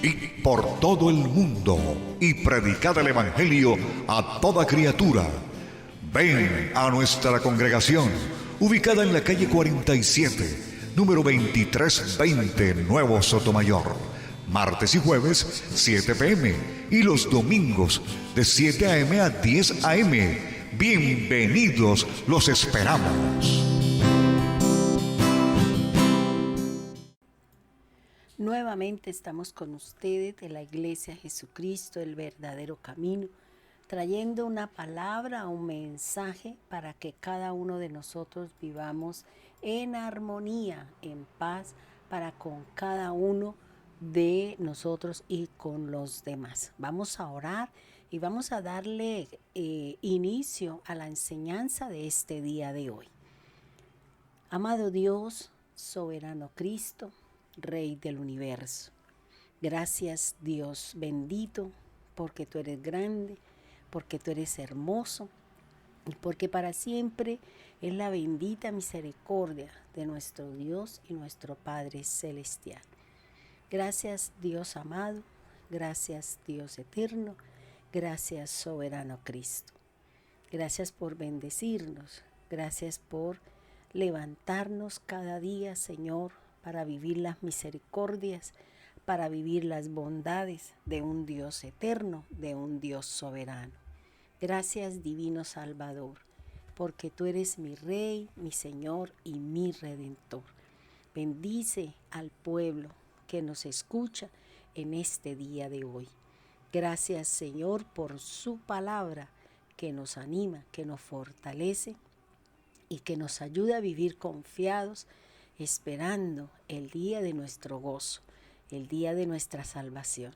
id por todo el mundo y predicad el Evangelio a toda criatura. Ven a nuestra congregación, ubicada en la calle 47, número 2320, Nuevo Sotomayor. Martes y jueves, 7 p.m. y los domingos, de 7 a.m. a 10 a.m. Bienvenidos, los esperamos. Nuevamente estamos con ustedes de la Iglesia Jesucristo, el verdadero camino, trayendo una palabra, un mensaje para que cada uno de nosotros vivamos en armonía, en paz, para con cada uno de nosotros y con los demás. Vamos a orar y vamos a darle inicio a la enseñanza de este día de hoy. Amado Dios, soberano Cristo, Rey del universo, gracias Dios bendito, porque tú eres grande, porque tú eres hermoso, y porque para siempre es la bendita misericordia de nuestro Dios y nuestro Padre Celestial. Gracias Dios amado, gracias Dios eterno, gracias soberano Cristo. Gracias por bendecirnos, gracias por levantarnos cada día, Señor, para vivir las misericordias, para vivir las bondades de un Dios eterno, de un Dios soberano. Gracias, divino Salvador, porque tú eres mi Rey, mi Señor y mi Redentor. Bendice al pueblo que nos escucha en este día de hoy. Gracias, Señor, por su palabra que nos anima, que nos fortalece y que nos ayuda a vivir confiados, esperando el día de nuestro gozo, el día de nuestra salvación,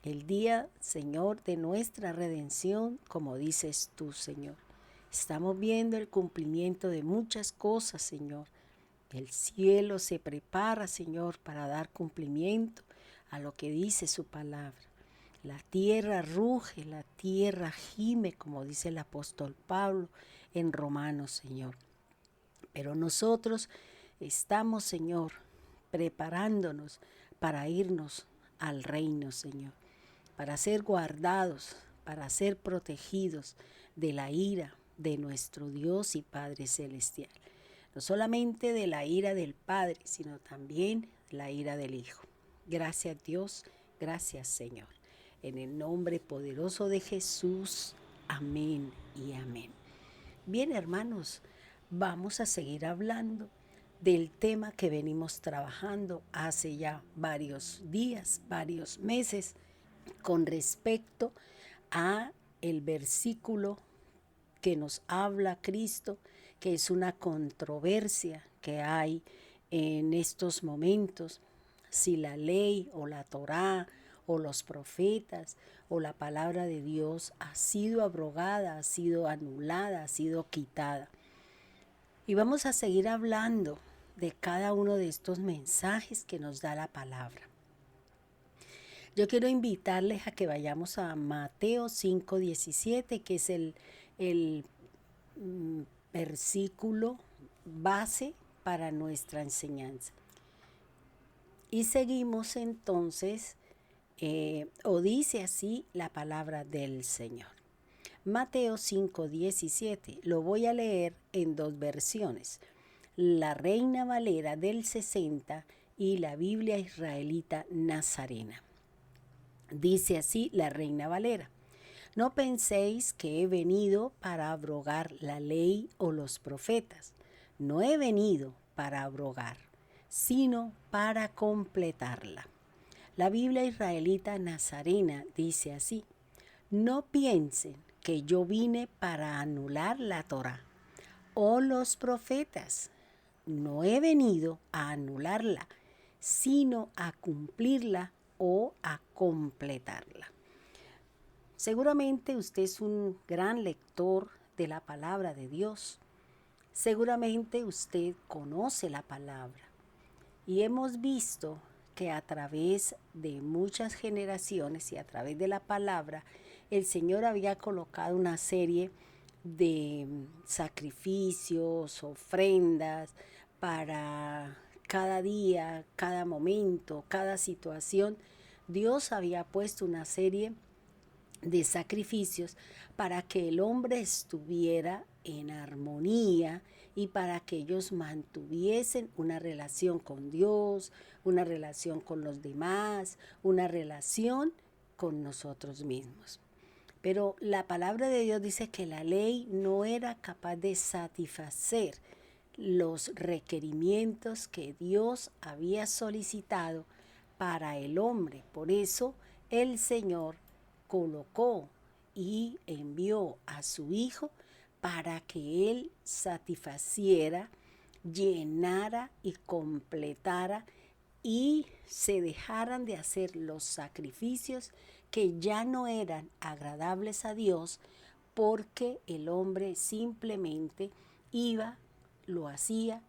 el día, Señor, de nuestra redención, como dices tú, Señor. Estamos viendo el cumplimiento de muchas cosas, Señor. El cielo se prepara, Señor, para dar cumplimiento a lo que dice su palabra. La tierra ruge, la tierra gime, como dice el apóstol Pablo en Romanos, Señor. Pero nosotros estamos, Señor, preparándonos para irnos al reino, Señor, para ser guardados, para ser protegidos de la ira de nuestro Dios y Padre Celestial. No solamente de la ira del Padre, sino también la ira del Hijo. Gracias Dios, gracias Señor. En el nombre poderoso de Jesús, amén y amén. Bien, hermanos, vamos a seguir hablando del tema que venimos trabajando hace ya varios días, varios meses, con respecto a el versículo que nos habla Cristo, que es una controversia que hay en estos momentos, si la ley o la Torá o los profetas o la palabra de Dios ha sido abrogada, ha sido anulada, ha sido quitada. Y vamos a seguir hablando de cada uno de estos mensajes que nos da la palabra. Yo quiero invitarles a que vayamos a Mateo 5:17, que es el versículo base para nuestra enseñanza. Y seguimos entonces, o dice así la palabra del Señor. Mateo 5:17, lo voy a leer en dos versiones. La Reina Valera del 60 y la Biblia Israelita Nazarena. Dice así la Reina Valera: no penséis que he venido para abrogar la ley o los profetas. No he venido para abrogar, sino para completarla. La Biblia Israelita Nazarena dice así: no piensen que yo vine para anular la Torá o los profetas. No he venido a anularla, sino a cumplirla o a completarla. Seguramente usted es un gran lector de la palabra de Dios. Seguramente usted conoce la palabra. Y hemos visto que a través de muchas generaciones y a través de la palabra, el Señor había colocado una serie de sacrificios, ofrendas para cada día, cada momento, cada situación Dios había puesto una serie de sacrificios para que el hombre estuviera en armonía y para que ellos mantuviesen una relación con Dios, una relación con los demás, una relación con nosotros mismos. Pero la palabra de Dios dice que la ley no era capaz de satisfacer los requerimientos que Dios había solicitado para el hombre. Por eso el Señor colocó y envió a su Hijo para que Él satisfaciera, llenara y completara y se dejaran de hacer los sacrificios que ya no eran agradables a Dios, porque el hombre simplemente iba, lo hacía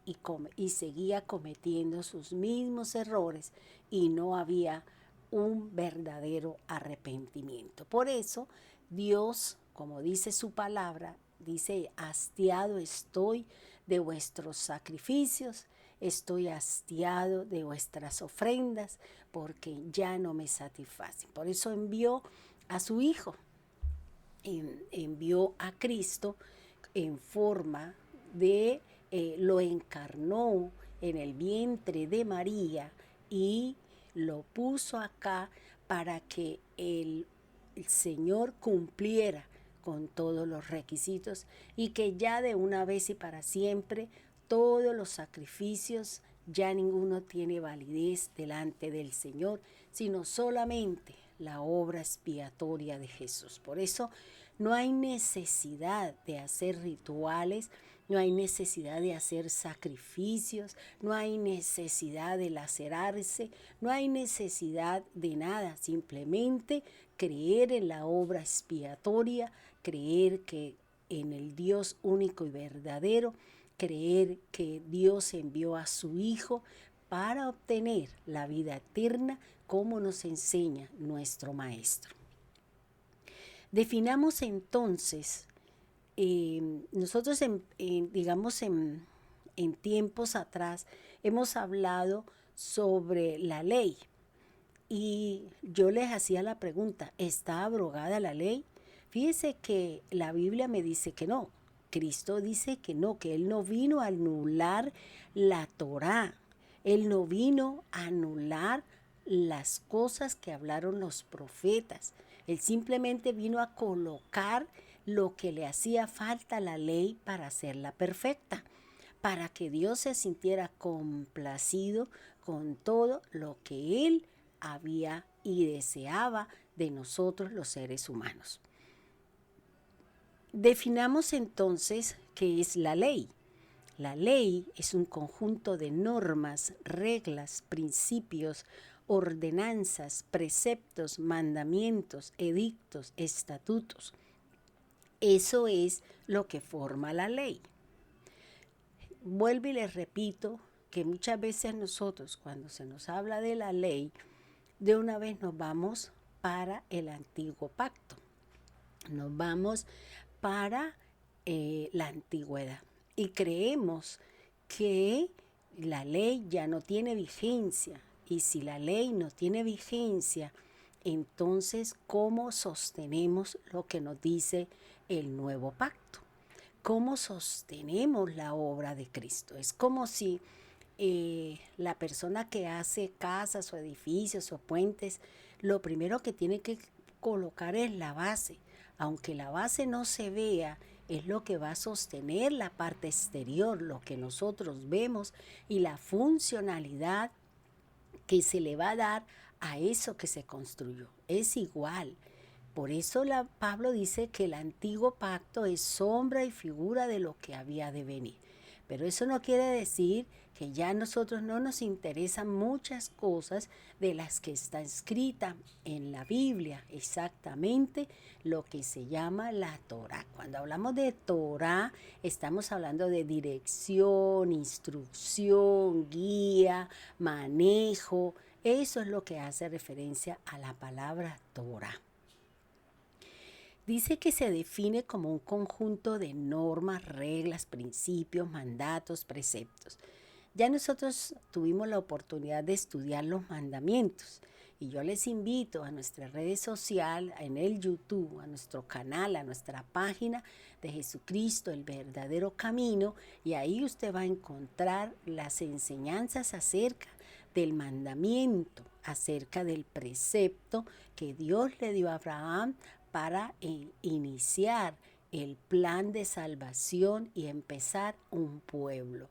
y seguía cometiendo sus mismos errores y no había un verdadero arrepentimiento. Por eso Dios, como dice su palabra, dice: hastiado estoy de vuestros sacrificios, estoy hastiado de vuestras ofrendas, porque ya no me satisfacen. Por eso envió a su Hijo, envió a Cristo en forma de, lo encarnó en el vientre de María y lo puso acá para que el Señor cumpliera con todos los requisitos y que ya de una vez y para siempre todos los sacrificios, ya ninguno tiene validez delante del Señor, sino solamente la obra expiatoria de Jesús. Por eso no hay necesidad de hacer rituales, no hay necesidad de hacer sacrificios, no hay necesidad de lacerarse, no hay necesidad de nada, simplemente creer en la obra expiatoria, creer que en el Dios único y verdadero, creer que Dios envió a su Hijo para obtener la vida eterna, como nos enseña nuestro Maestro. Definamos entonces, nosotros en tiempos atrás hemos hablado sobre la ley y yo les hacía la pregunta: ¿está abrogada la ley? Fíjese que la Biblia me dice que no. Cristo dice que no, que Él no vino a anular la Torá. Él no vino a anular las cosas que hablaron los profetas. Él simplemente vino a colocar lo que le hacía falta a la ley para hacerla perfecta, para que Dios se sintiera complacido con todo lo que Él había y deseaba de nosotros los seres humanos. Definamos entonces qué es la ley. La ley es un conjunto de normas, reglas, principios, ordenanzas, preceptos, mandamientos, edictos, estatutos. Eso es lo que forma la ley. Vuelvo y les repito que muchas veces nosotros, cuando se nos habla de la ley, de una vez nos vamos para el antiguo pacto. Nos vamos para la antigüedad y creemos que la ley ya no tiene vigencia, y si la ley no tiene vigencia, entonces ¿cómo sostenemos lo que nos dice el nuevo pacto? ¿Cómo sostenemos la obra de Cristo? Es como si la persona que hace casas o edificios o puentes, lo primero que tiene que colocar es la base. Aunque la base no se vea, es lo que va a sostener la parte exterior, lo que nosotros vemos y la funcionalidad que se le va a dar a eso que se construyó. Es igual. Por eso Pablo dice que el antiguo pacto es sombra y figura de lo que había de venir. Pero eso no quiere decir que ya a nosotros no nos interesan muchas cosas de las que está escrita en la Biblia, exactamente lo que se llama la Torá. Cuando hablamos de Torá, estamos hablando de dirección, instrucción, guía, manejo. Eso es lo que hace referencia a la palabra Torá. Dice que se define como un conjunto de normas, reglas, principios, mandatos, preceptos. Ya nosotros tuvimos la oportunidad de estudiar los mandamientos Y yo les invito a nuestras redes sociales, en el YouTube, a nuestro canal, a nuestra página de Jesucristo, el verdadero camino, y ahí usted va a encontrar las enseñanzas acerca del mandamiento, acerca del precepto que Dios le dio a Abraham para iniciar el plan de salvación y empezar un pueblo.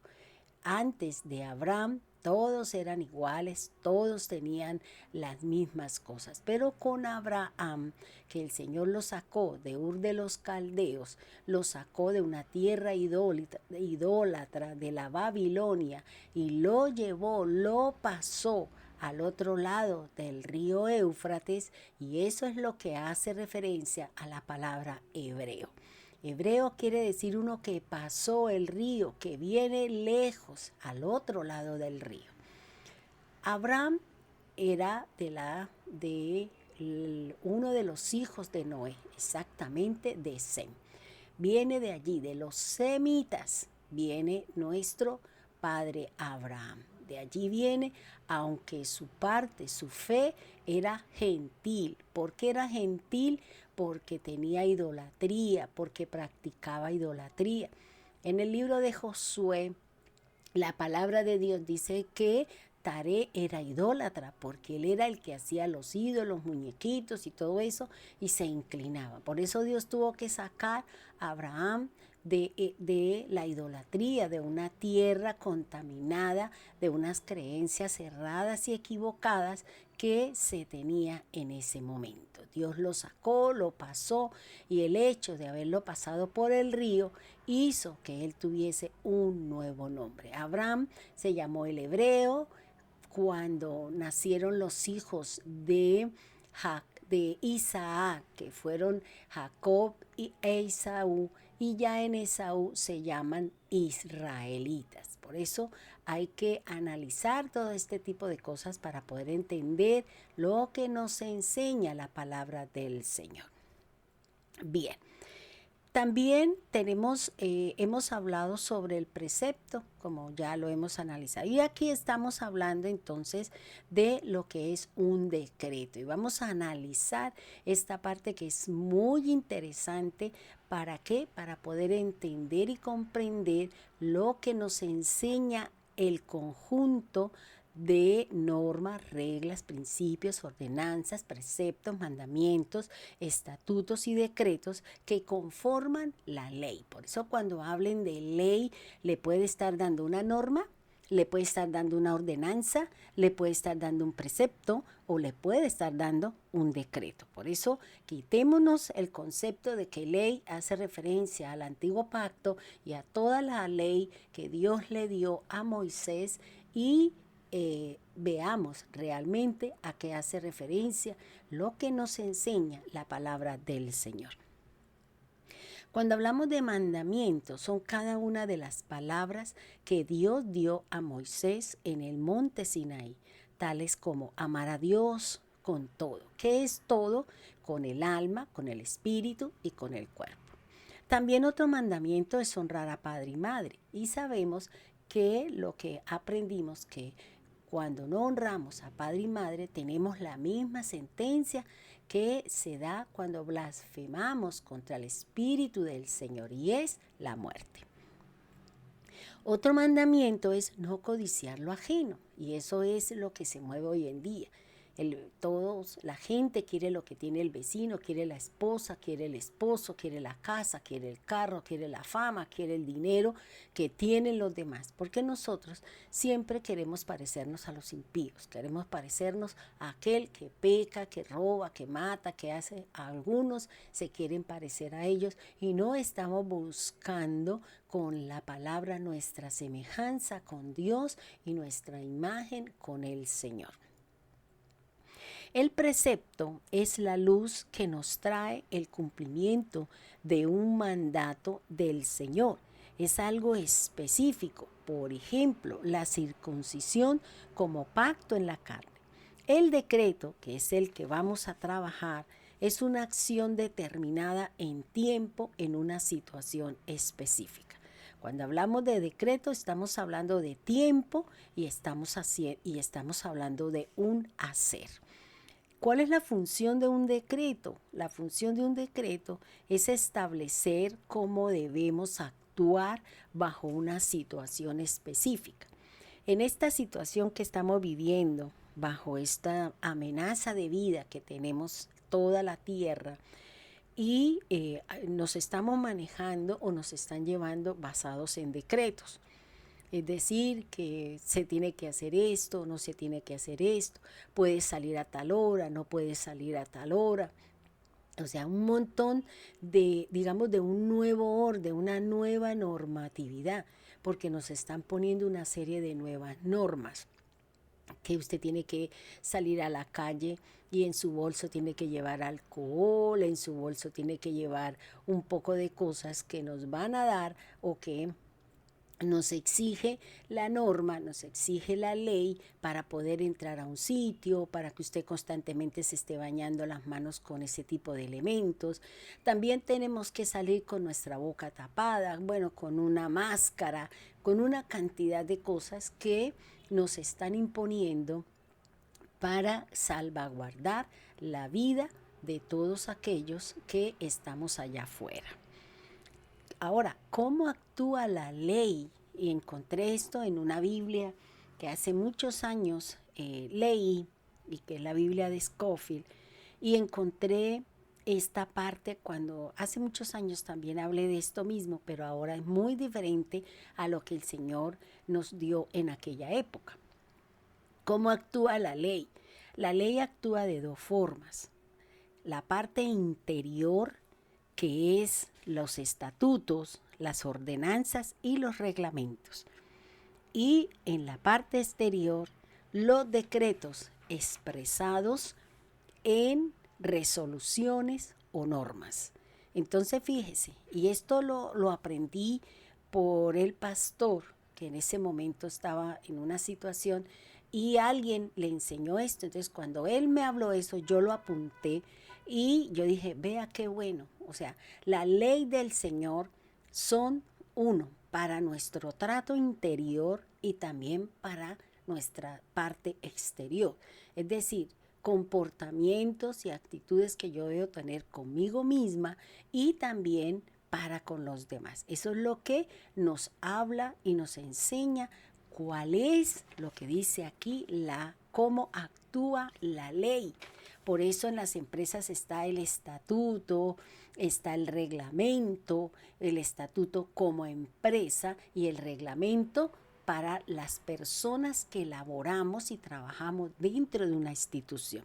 Antes de Abraham, todos eran iguales, todos tenían las mismas cosas. Pero con Abraham, que el Señor lo sacó de Ur de los Caldeos, lo sacó de una tierra idólatra de la Babilonia y lo llevó, lo pasó al otro lado del río Éufrates, y eso es lo que hace referencia a la palabra hebreo. Hebreo quiere decir uno que pasó el río, que viene lejos, al otro lado del río. Abraham era de uno de los hijos de Noé, exactamente de Sem. Viene de allí, de los semitas, viene nuestro padre Abraham. De allí viene, aunque su parte, su fe era gentil. ¿Por qué era gentil? Porque tenía idolatría, porque practicaba idolatría. En el libro de Josué, la palabra de Dios dice que Taré era idólatra, porque él era el que hacía los ídolos, muñequitos y todo eso, y se inclinaba. Por eso Dios tuvo que sacar a Abraham de la idolatría, de una tierra contaminada, de unas creencias erradas y equivocadas que se tenía en ese momento. Dios lo sacó, lo pasó, y el hecho de haberlo pasado por el río hizo que él tuviese un nuevo nombre. Abraham se llamó el hebreo cuando nacieron los hijos de Isaac, que fueron Jacob e Esaú, y ya en Esaú se llaman israelitas. Por eso hay que analizar todo este tipo de cosas para poder entender lo que nos enseña la palabra del Señor. Bien. También hemos hablado sobre el precepto, como ya lo hemos analizado. Y aquí estamos hablando entonces de lo que es un decreto. Y vamos a analizar esta parte que es muy interesante. ¿Para qué? Para poder entender y comprender lo que nos enseña el conjunto de normas, reglas, principios, ordenanzas, preceptos, mandamientos, estatutos y decretos que conforman la ley. Por eso cuando hablen de ley, le puede estar dando una norma, le puede estar dando una ordenanza, le puede estar dando un precepto o le puede estar dando un decreto. Por eso quitémonos el concepto de que ley hace referencia al antiguo pacto y a toda la ley que Dios le dio a Moisés, y veamos realmente a qué hace referencia lo que nos enseña la palabra del Señor. Cuando hablamos de mandamientos, son cada una de las palabras que Dios dio a Moisés en el monte Sinaí, tales como amar a Dios con todo. ¿Qué es todo? Con el alma, con el espíritu y con el cuerpo. También otro mandamiento es honrar a padre y madre, y sabemos que lo que aprendimos que cuando no honramos a padre y madre tenemos la misma sentencia que se da cuando blasfemamos contra el Espíritu del Señor, y es la muerte. Otro mandamiento es no codiciar lo ajeno, y eso es lo que se mueve hoy en día. La gente quiere lo que tiene el vecino, quiere la esposa, quiere el esposo, quiere la casa, quiere el carro, quiere la fama, quiere el dinero que tienen los demás. Porque nosotros siempre queremos parecernos a los impíos, queremos parecernos a aquel que peca, que roba, que mata, que hace. Algunos se quieren parecer a ellos y no estamos buscando con la palabra nuestra semejanza con Dios y nuestra imagen con el Señor. El precepto es la luz que nos trae el cumplimiento de un mandato del Señor. Es algo específico, por ejemplo, la circuncisión como pacto en la carne. El decreto, que es el que vamos a trabajar, es una acción determinada en tiempo en una situación específica. Cuando hablamos de decreto, estamos hablando de tiempo y estamos hablando de un hacer. ¿Cuál es la función de un decreto? La función de un decreto es establecer cómo debemos actuar bajo una situación específica. En esta situación que estamos viviendo, bajo esta amenaza de vida que tenemos toda la tierra, y nos estamos manejando o nos están llevando basados en decretos. Es decir, que se tiene que hacer esto, no se tiene que hacer esto, puedes salir a tal hora, no puedes salir a tal hora. O sea, un montón de, digamos, de un nuevo orden, una nueva normatividad, porque nos están poniendo una serie de nuevas normas, que usted tiene que salir a la calle y en su bolso tiene que llevar alcohol, en su bolso tiene que llevar un poco de cosas que nos van a dar o que nos exige la norma, nos exige la ley para poder entrar a un sitio, para que usted constantemente se esté bañando las manos con ese tipo de elementos. También tenemos que salir con nuestra boca tapada, bueno, con una máscara, con una cantidad de cosas que nos están imponiendo para salvaguardar la vida de todos aquellos que estamos allá afuera. Ahora, ¿cómo actúa la ley? Y encontré esto en una Biblia que hace muchos años leí, y que es la Biblia de Scofield, y encontré esta parte cuando hace muchos años también hablé de esto mismo, pero ahora es muy diferente a lo que el Señor nos dio en aquella época. ¿Cómo actúa la ley? La ley actúa de dos formas. La parte interior, que es los estatutos, las ordenanzas y los reglamentos. Y en la parte exterior, los decretos expresados en resoluciones o normas. Entonces fíjese, y esto lo aprendí por el pastor, que en ese momento estaba en una situación y alguien le enseñó esto. Entonces cuando él me habló eso, yo lo apunté y yo dije, vea qué bueno. O sea, la ley del Señor son uno, para nuestro trato interior y también para nuestra parte exterior. Es decir, comportamientos y actitudes que yo debo tener conmigo misma y también para con los demás. Eso es lo que nos habla y nos enseña cuál es lo que dice aquí, cómo actúa la ley. Por eso en las empresas está el estatuto, está el reglamento, el estatuto como empresa y el reglamento para las personas que laboramos y trabajamos dentro de una institución.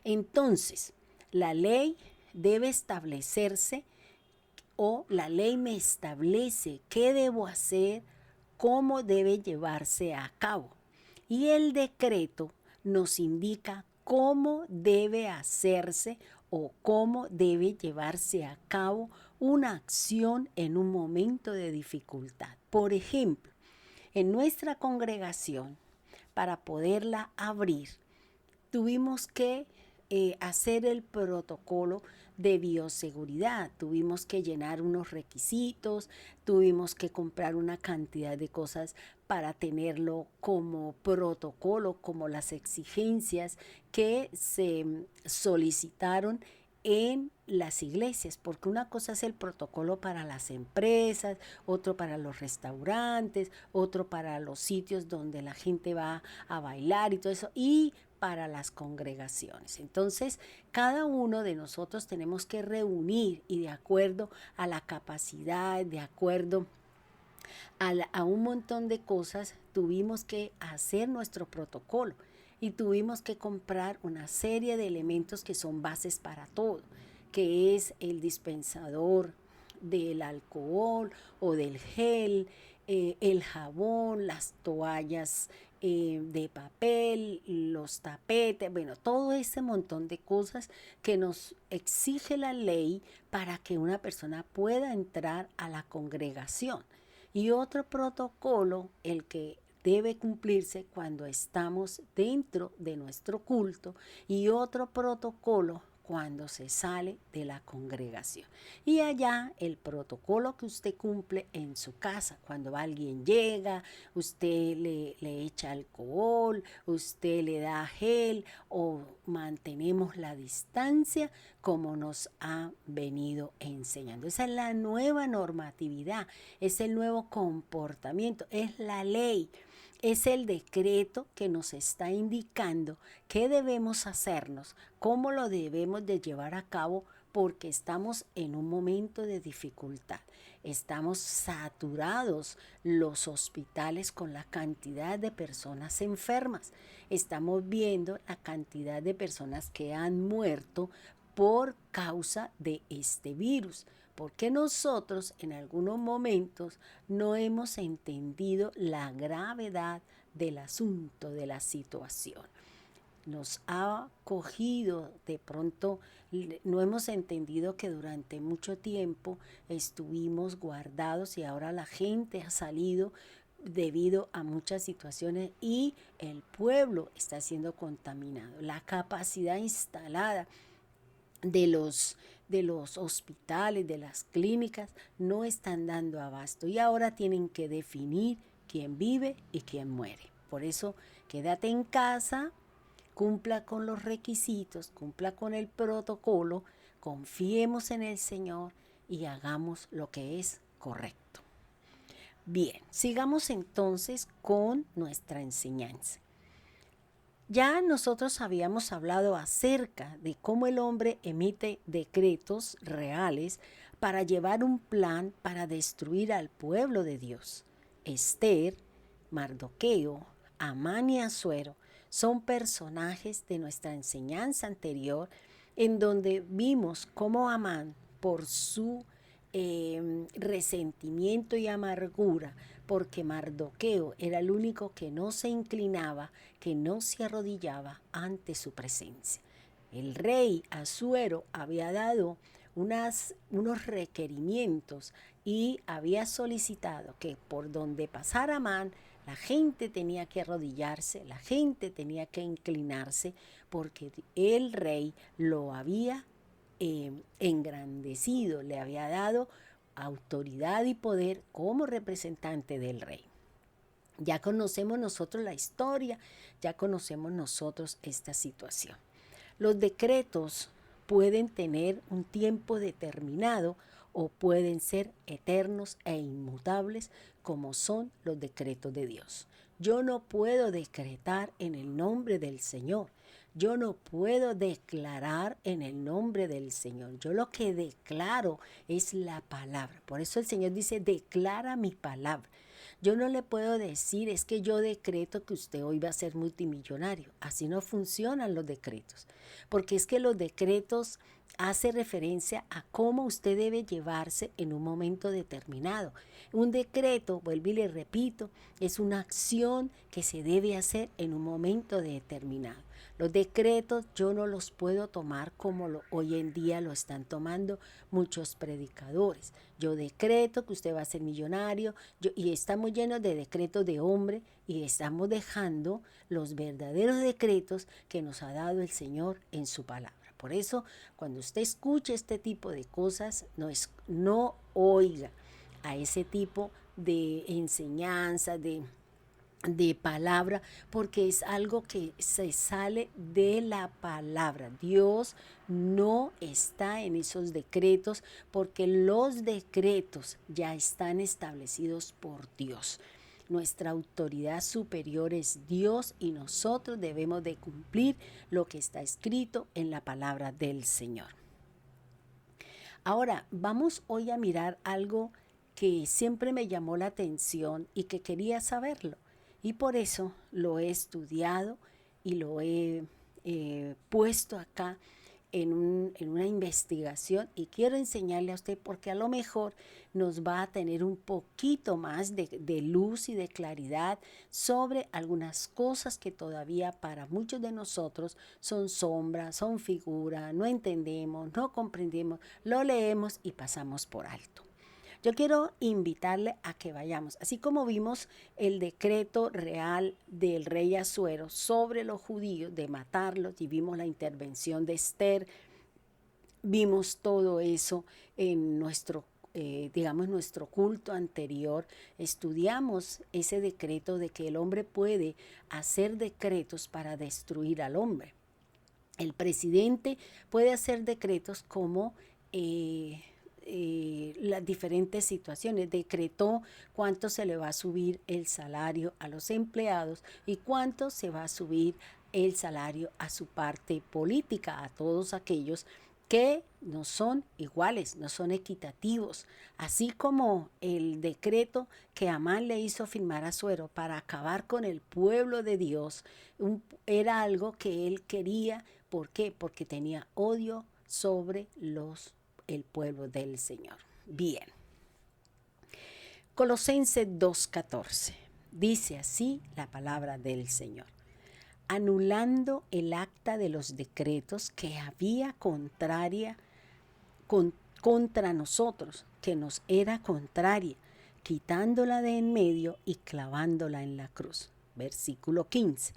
Entonces, la ley debe establecerse, o la ley me establece qué debo hacer, cómo debe llevarse a cabo. Y el decreto nos indica cómo debe hacerse o cómo debe llevarse a cabo una acción en un momento de dificultad. Por ejemplo, en nuestra congregación, para poderla abrir, tuvimos que hacer el protocolo de bioseguridad, tuvimos que llenar unos requisitos, tuvimos que comprar una cantidad de cosas para tenerlo como protocolo, como las exigencias que se solicitaron en las iglesias, porque una cosa es el protocolo para las empresas, otro para los restaurantes, otro para los sitios donde la gente va a bailar y todo eso, y para las congregaciones. Entonces, cada uno de nosotros tenemos que reunir y de acuerdo a la capacidad, de acuerdo a un montón de cosas, tuvimos que hacer nuestro protocolo y tuvimos que comprar una serie de elementos que son bases para todo, que es el dispensador del alcohol o del gel, el jabón, las toallas de papel, los tapetes, bueno, todo ese montón de cosas que nos exige la ley para que una persona pueda entrar a la congregación. Y otro protocolo, el que debe cumplirse cuando estamos dentro de nuestro culto, y otro protocolo cuando se sale de la congregación. Y allá el protocolo que usted cumple en su casa, cuando alguien llega, usted le echa alcohol, usted le da gel o mantenemos la distancia como nos ha venido enseñando. Esa es la nueva normatividad, es el nuevo comportamiento, es la ley. Es el decreto que nos está indicando qué debemos hacernos, cómo lo debemos de llevar a cabo, porque estamos en un momento de dificultad. Estamos saturados los hospitales con la cantidad de personas enfermas. Estamos viendo la cantidad de personas que han muerto por causa de este virus. Porque nosotros en algunos momentos no hemos entendido la gravedad del asunto, de la situación. Nos ha cogido de pronto, no hemos entendido que durante mucho tiempo estuvimos guardados y ahora la gente ha salido debido a muchas situaciones y el pueblo está siendo contaminado. La capacidad instalada de los hospitales, de las clínicas, no están dando abasto y ahora tienen que definir quién vive y quién muere. Por eso, quédate en casa, cumpla con los requisitos, cumpla con el protocolo, confiemos en el Señor y hagamos lo que es correcto. Bien, sigamos entonces con nuestra enseñanza. Ya nosotros habíamos hablado acerca de cómo el hombre emite decretos reales para llevar un plan para destruir al pueblo de Dios. Esther, Mardoqueo, Amán y Asuero son personajes de nuestra enseñanza anterior en donde vimos cómo Amán, por su resentimiento y amargura, porque Mardoqueo era el único que no se inclinaba, que no se arrodillaba ante su presencia. El rey Asuero había dado unos requerimientos y había solicitado que por donde pasara Amán, la gente tenía que arrodillarse, la gente tenía que inclinarse, porque el rey lo había engrandecido, le había dado autoridad y poder como representante del rey. Ya conocemos nosotros la historia, ya conocemos nosotros esta situación. Los decretos pueden tener un tiempo determinado o pueden ser eternos e inmutables, como son los decretos de Dios. Yo no puedo decretar en el nombre del Señor. Yo no puedo declarar en el nombre del Señor. Yo lo que declaro es la palabra. Por eso el Señor dice, declara mi palabra. Yo no le puedo decir, es que yo decreto que usted hoy va a ser multimillonario. Así no funcionan los decretos. Porque es que los decretos hacen referencia a cómo usted debe llevarse en un momento determinado. Un decreto, vuelvo y le repito, es una acción que se debe hacer en un momento determinado. Los decretos yo no los puedo tomar como hoy en día lo están tomando muchos predicadores. Yo decreto que usted va a ser millonario y estamos llenos de decretos de hombre y estamos dejando los verdaderos decretos que nos ha dado el Señor en su palabra. Por eso, cuando usted escuche este tipo de cosas, no oiga a ese tipo de enseñanza, de palabra, porque es algo que se sale de la palabra. Dios no está en esos decretos porque los decretos ya están establecidos por Dios. Nuestra autoridad superior es Dios y nosotros debemos de cumplir lo que está escrito en la palabra del Señor. Ahora, vamos hoy a mirar algo que siempre me llamó la atención y que quería saberlo. Y por eso lo he estudiado y lo he puesto acá en una investigación y quiero enseñarle a usted porque a lo mejor nos va a tener un poquito más de luz y de claridad sobre algunas cosas que todavía para muchos de nosotros son sombras, son figuras, no entendemos, no comprendemos, lo leemos y pasamos por alto. Yo quiero invitarle a que vayamos, así como vimos el decreto real del rey Asuero sobre los judíos de matarlos y vimos la intervención de Esther Vimos todo eso en nuestro nuestro culto anterior. Estudiamos ese decreto de que el hombre puede hacer decretos para destruir al hombre. El presidente puede hacer decretos como las diferentes situaciones. Decretó cuánto se le va a subir el salario a los empleados y cuánto se va a subir el salario a su parte política, a todos aquellos que no son iguales, no son equitativos, así como el decreto que Amán le hizo firmar a Suero para acabar con el pueblo de Dios, era algo que él quería. ¿Por qué? Porque tenía odio sobre el pueblo del Señor. Bien. Colosenses 2:14. Dice así la palabra del Señor: anulando el acta de los decretos que había contra nosotros, que nos era contraria, quitándola de en medio y clavándola en la cruz. Versículo 15.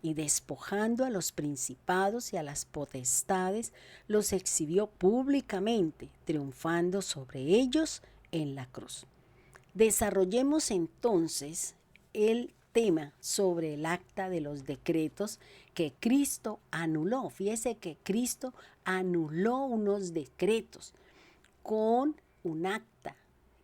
Y despojando a los principados y a las potestades, los exhibió públicamente, triunfando sobre ellos en la cruz. Desarrollemos entonces el tema sobre el acta de los decretos que Cristo anuló. Fíjese que Cristo anuló unos decretos con un acta.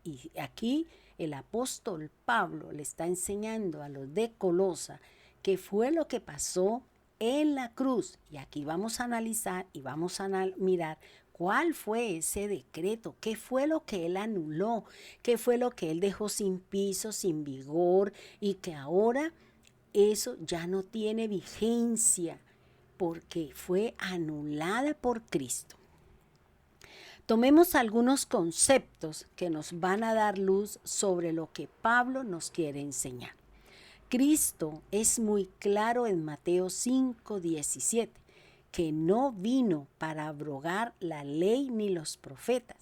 Y aquí el apóstol Pablo le está enseñando a los de Colosa qué fue lo que pasó en la cruz. Y aquí vamos a analizar y vamos a mirar cuál fue ese decreto, qué fue lo que él anuló, qué fue lo que él dejó sin piso, sin vigor, y que ahora eso ya no tiene vigencia porque fue anulada por Cristo. Tomemos algunos conceptos que nos van a dar luz sobre lo que Pablo nos quiere enseñar. Cristo es muy claro en Mateo 5:17, que no vino para abrogar la ley ni los profetas.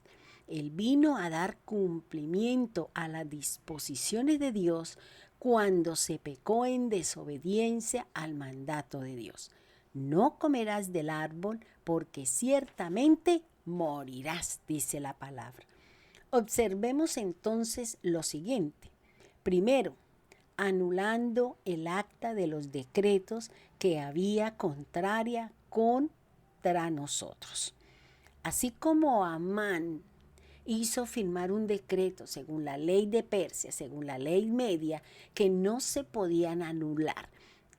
Él vino a dar cumplimiento a las disposiciones de Dios cuando se pecó en desobediencia al mandato de Dios. No comerás del árbol porque ciertamente morirás, dice la palabra. Observemos entonces lo siguiente. Primero, anulando el acta de los decretos que había contraria contra nosotros. Así como Amán hizo firmar un decreto según la ley de Persia, según la ley media, que no se podían anular,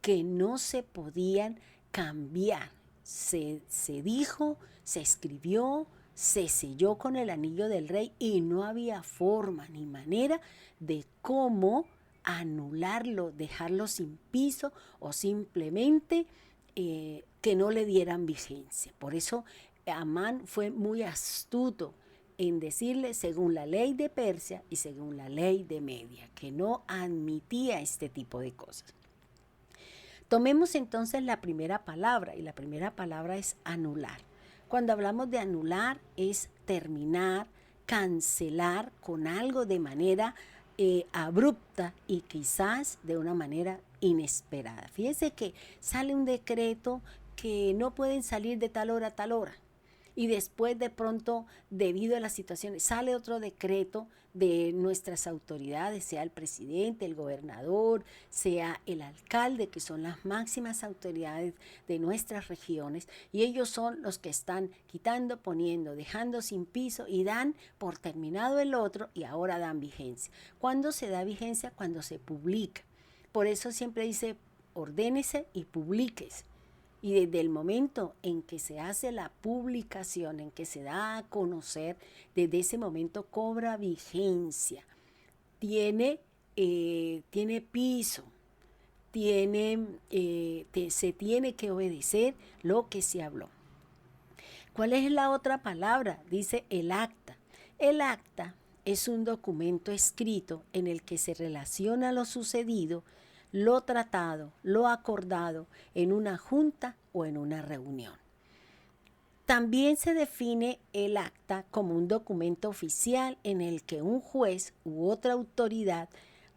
que no se podían cambiar. Se dijo, se escribió, se selló con el anillo del rey y no había forma ni manera de cómo anularlo, dejarlo sin piso o simplemente que no le dieran vigencia. Por eso Amán fue muy astuto en decirle según la ley de Persia y según la ley de Media, que no admitía este tipo de cosas. Tomemos entonces la primera palabra, y la primera palabra es anular. Cuando hablamos de anular es terminar, cancelar con algo de manera abrupta y quizás de una manera inesperada. Fíjese que sale un decreto que no pueden salir de tal hora a tal hora. Y después de pronto, debido a las situaciones, sale otro decreto de nuestras autoridades, sea el presidente, el gobernador, sea el alcalde, que son las máximas autoridades de nuestras regiones, y ellos son los que están quitando, poniendo, dejando sin piso y dan por terminado el otro y ahora dan vigencia. ¿Cuándo se da vigencia? Cuando se publica. Por eso siempre dice, ordénese y publíquese. Y desde el momento en que se hace la publicación, en que se da a conocer, desde ese momento cobra vigencia, tiene piso, se tiene que obedecer lo que se habló. ¿Cuál es la otra palabra? Dice el acta. El acta es un documento escrito en el que se relaciona lo sucedido, lo tratado, lo acordado en una junta o en una reunión. También se define el acta como un documento oficial en el que un juez u otra autoridad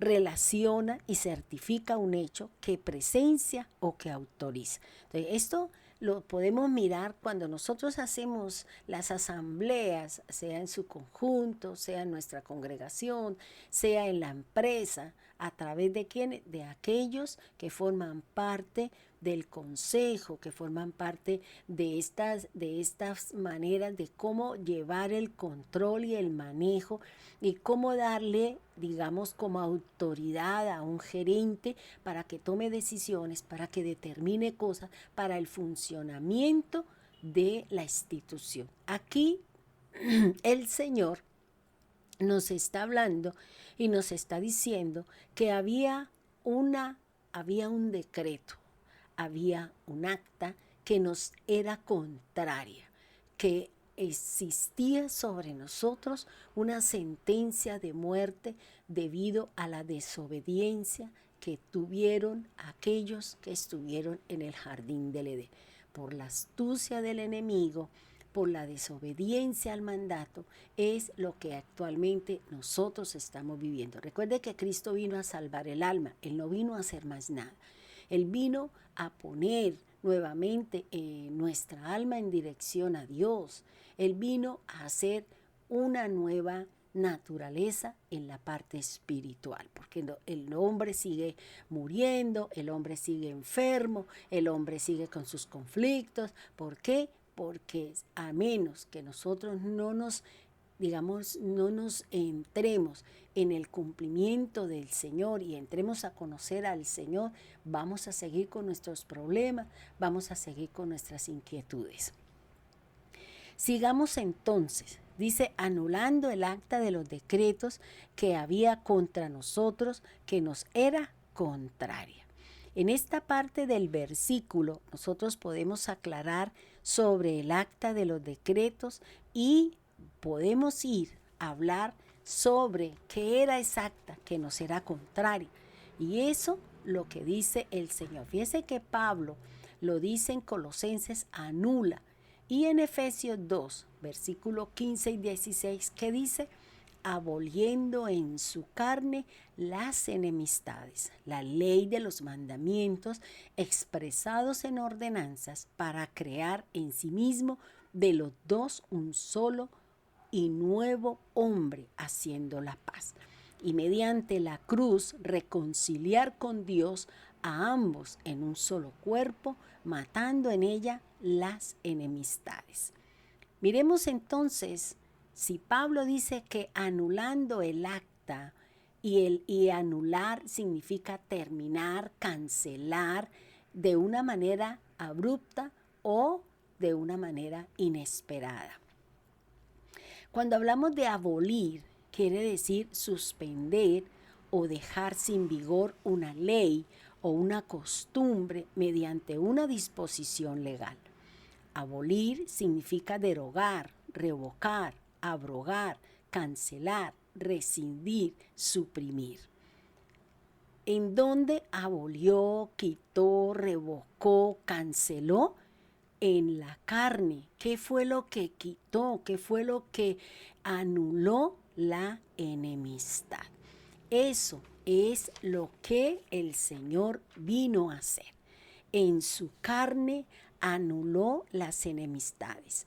relaciona y certifica un hecho que presencia o que autoriza. Entonces, esto lo podemos mirar cuando nosotros hacemos las asambleas, sea en su conjunto, sea en nuestra congregación, sea en la empresa, a través de quiénes, de aquellos que forman parte del consejo, que forman parte de estas maneras de cómo llevar el control y el manejo y cómo darle, digamos, como autoridad a un gerente para que tome decisiones, para que determine cosas, para el funcionamiento de la institución. Aquí el Señor nos está hablando y nos está diciendo que había un decreto, había un acta que nos era contraria, que existía sobre nosotros una sentencia de muerte debido a la desobediencia que tuvieron aquellos que estuvieron en el jardín del Edén. Por la astucia del enemigo, por la desobediencia al mandato, es lo que actualmente nosotros estamos viviendo. Recuerde que Cristo vino a salvar el alma, Él no vino a hacer más nada. Él vino a poner nuevamente nuestra alma en dirección a Dios. Él vino a hacer una nueva naturaleza en la parte espiritual, porque el hombre sigue muriendo, el hombre sigue enfermo, el hombre sigue con sus conflictos. ¿Por qué? Porque a menos que nosotros no nos entremos en el cumplimiento del Señor y entremos a conocer al Señor, vamos a seguir con nuestros problemas, vamos a seguir con nuestras inquietudes. Sigamos entonces, dice, anulando el acta de los decretos que había contra nosotros, que nos era contraria. En esta parte del versículo nosotros podemos aclarar sobre el acta de los decretos y podemos ir a hablar sobre qué era esa acta que nos era contraria. Y eso lo que dice el Señor. Fíjese que Pablo lo dice en Colosenses, anula. Y en Efesios 2, versículo 15 y 16, que dice, aboliendo en su carne las enemistades, la ley de los mandamientos expresados en ordenanzas para crear en sí mismo de los dos un solo y nuevo hombre, haciendo la paz. Y mediante la cruz reconciliar con Dios a ambos en un solo cuerpo, matando en ella las enemistades. Miremos entonces, si Pablo dice que anulando el acta, y anular significa terminar, cancelar de una manera abrupta o de una manera inesperada. Cuando hablamos de abolir, quiere decir suspender o dejar sin vigor una ley o una costumbre mediante una disposición legal. Abolir significa derogar, revocar, abrogar, cancelar, rescindir, suprimir. ¿En dónde abolió, quitó, revocó, canceló? En la carne. ¿Qué fue lo que quitó? ¿Qué fue lo que anuló? La enemistad. Eso es lo que el Señor vino a hacer. En su carne anuló las enemistades.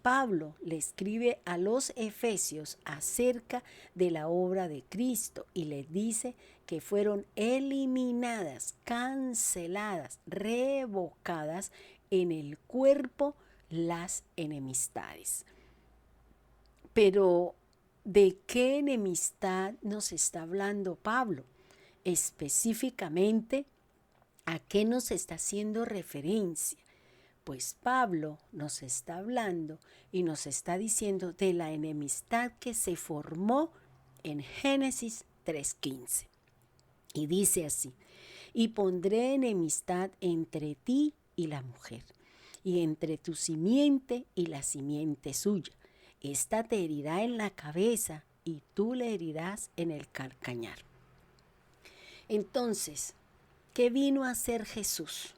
Pablo le escribe a los efesios acerca de la obra de Cristo y les dice que fueron eliminadas, canceladas, revocadas en el cuerpo las enemistades. Pero, ¿de qué enemistad nos está hablando Pablo? Específicamente, ¿a qué nos está haciendo referencia? Pues Pablo nos está hablando y nos está diciendo de la enemistad que se formó en Génesis 3:15. Y dice así, y pondré enemistad entre ti y la mujer, y entre tu simiente y la simiente suya. Esta te herirá en la cabeza y tú le herirás en el calcañar. Entonces, ¿qué vino a hacer Jesús?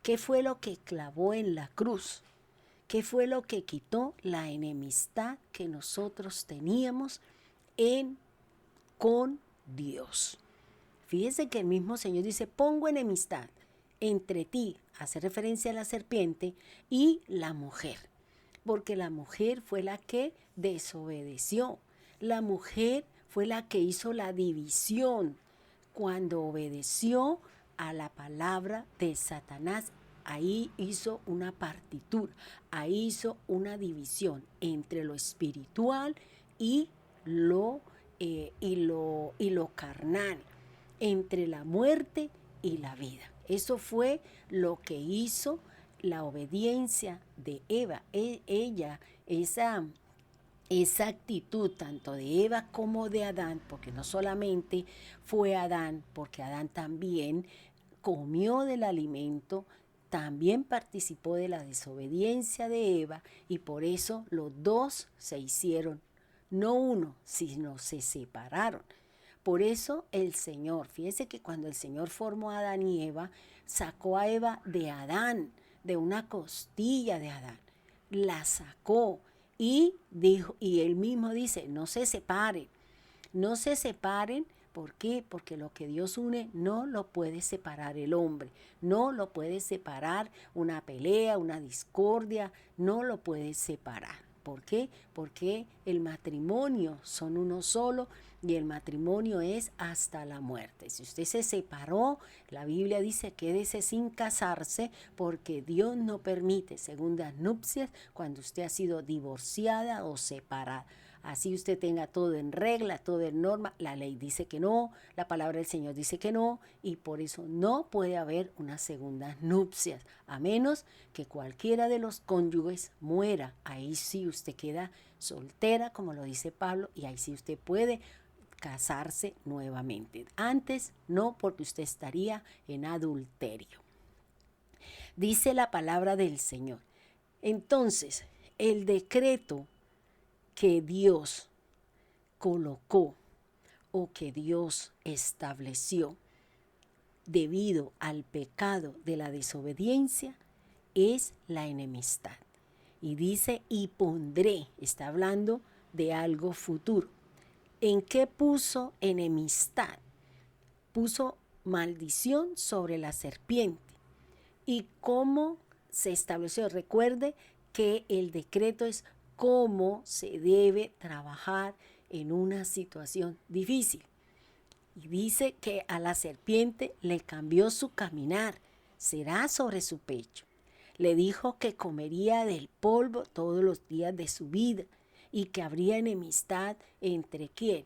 ¿Qué fue lo que clavó en la cruz? ¿Qué fue lo que quitó la enemistad que nosotros teníamos con Dios. Fíjese que el mismo Señor dice, pongo enemistad entre ti, hace referencia a la serpiente, y la mujer. Porque la mujer fue la que desobedeció. La mujer fue la que hizo la división. Cuando obedeció a la palabra de Satanás, ahí hizo una partitura, ahí hizo una división entre lo espiritual y lo carnal, entre la muerte y la vida. Eso fue lo que hizo la obediencia de Eva. Ella, esa actitud tanto de Eva como de Adán, porque no solamente fue Adán, porque Adán también comió del alimento, también participó de la desobediencia de Eva, y por eso los dos se hicieron, no uno, sino se separaron. Por eso el Señor, fíjese que cuando el Señor formó a Adán y Eva, sacó a Eva de Adán, de una costilla de Adán, la sacó y dijo, y él mismo dice, no se separen, no se separen. ¿Por qué? Porque lo que Dios une no lo puede separar el hombre, no lo puede separar una pelea, una discordia, no lo puede separar. ¿Por qué? Porque el matrimonio son uno solo y el matrimonio es hasta la muerte. Si usted se separó, la Biblia dice quédese sin casarse porque Dios no permite segundas nupcias cuando usted ha sido divorciada o separada. Así usted tenga todo en regla, todo en norma, la ley dice que no, la palabra del Señor dice que no, y por eso no puede haber unas segundas nupcias, a menos que cualquiera de los cónyuges muera. Ahí sí usted queda soltera, como lo dice Pablo, y ahí sí usted puede casarse nuevamente. Antes no, porque usted estaría en adulterio. Dice la palabra del Señor. Entonces, el decreto que Dios colocó o que Dios estableció debido al pecado de la desobediencia es la enemistad. Y dice, y pondré, está hablando de algo futuro. ¿En qué puso enemistad? Puso maldición sobre la serpiente. ¿Y cómo se estableció? Recuerde que el decreto es cómo se debe trabajar en una situación difícil. Y dice que a la serpiente le cambió su caminar, será sobre su pecho. Le dijo que comería del polvo todos los días de su vida y que habría enemistad entre ¿quién?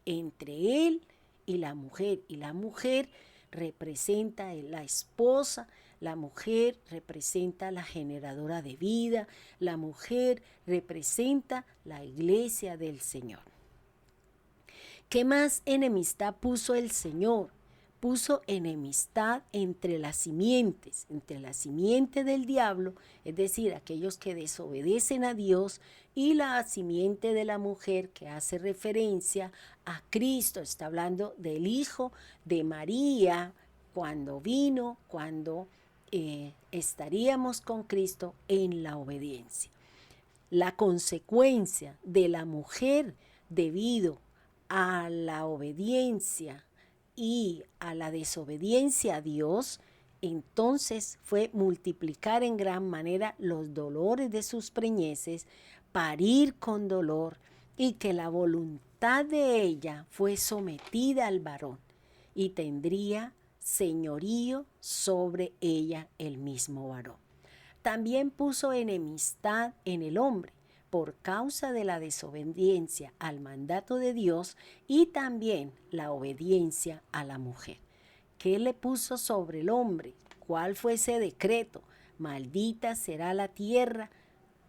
Entre él y la mujer. Y la mujer representa a la esposa, la mujer representa a la generadora de vida, la mujer representa la iglesia del Señor. ¿Qué más enemistad puso el Señor? Puso enemistad entre la simiente del diablo, es decir, aquellos que desobedecen a Dios, y la simiente de la mujer, que hace referencia a Cristo. Está hablando del Hijo de María, cuando vino, cuando estaríamos con Cristo en la obediencia. La consecuencia de la mujer debido a la obediencia y a la desobediencia a Dios, entonces fue multiplicar en gran manera los dolores de sus preñeces, parir con dolor, y que la voluntad de ella fue sometida al varón y tendría señorío sobre ella el mismo varón. También puso enemistad en el hombre por causa de la desobediencia al mandato de Dios y también la obediencia a la mujer. ¿Qué le puso sobre el hombre? ¿Cuál fue ese decreto? Maldita será la tierra,